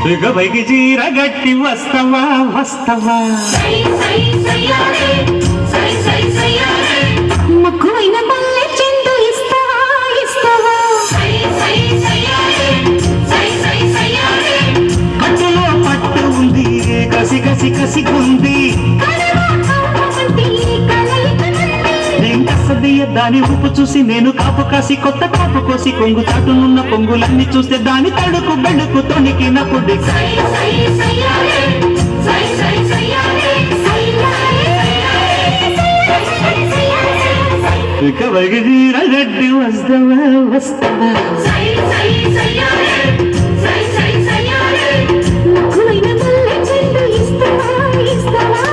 దిగబైకి చీర గట్టి వస్తవా వస్తవా మక్కువైన పల్లె చెందు ఇస్తవా ఇస్తవా కట్టులో పట్టు ఉంది కసి కసి కసిగుంది దాని ఉప్పు చూసి నేను కాపు కాసి కొత్త కాపు కోసి కొంగు చాటునున్న పొంగులన్నీ చూస్తే దాని తడుకు బెడుకు తొణికినప్పుడు ఇక వైగిర గడ్డి వస్తవా వస్తవా మక్కువైన పల్లె చెందు ఇస్తవా ఇస్తవా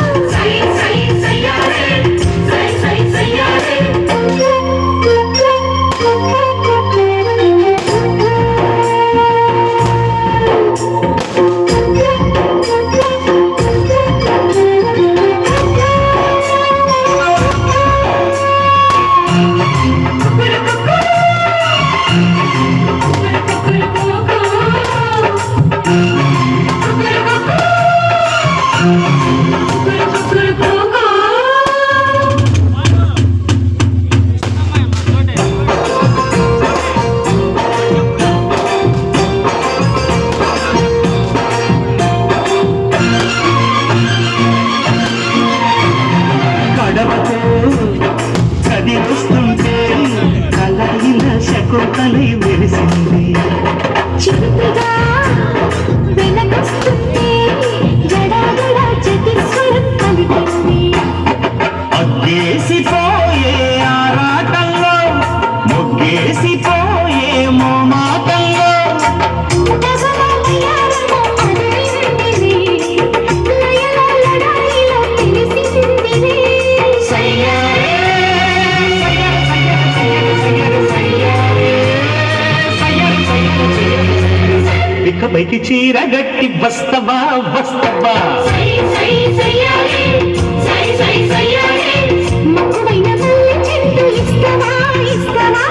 వస్తుంటే కలయిన శకుంతలై మెరిసింది చిరుతగా వెనకొస్తుంటే జడాగడ చతిస్వరం పలికింది అగ్గేసిపోయే ఆరాటంలో మొగ్గేసిపోయే మోమాటంలో ఇకపైకి చీర గట్టి వస్తవా వస్తవా మక్కువైన పల్లె చెందు ఇస్తవా ఇస్తవా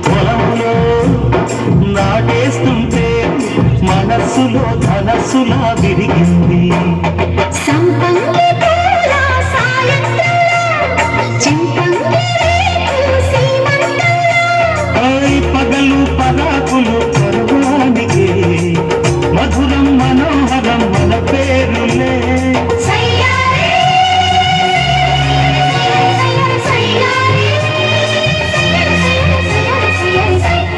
పొలంలో నాటేస్తుంటే మనస్సులో ధనస్సులా విరిగింది పగలు పరాకులు పర్వానికి మధురం మనోహరం మన పేరులే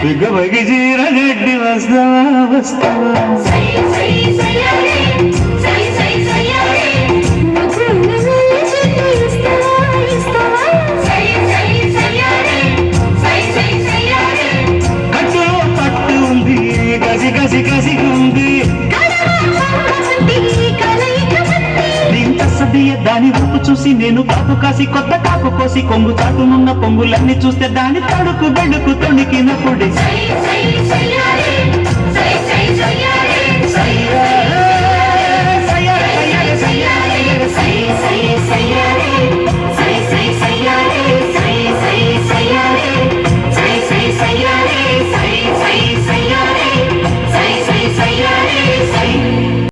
దిగబగి చీర గడ్డి వస్తవా వస్తవా కట్టులో పట్టు ఉంది కసి కసి కసిగుంది దాని ఉప్పు చూసి నేను కాపు కాసి కొత్త కాపు కోసి కొంగు చాటునున్న పొంగులన్నీ చూస్తే దాని తడుకు బెడుకు తొణికినప్పుడు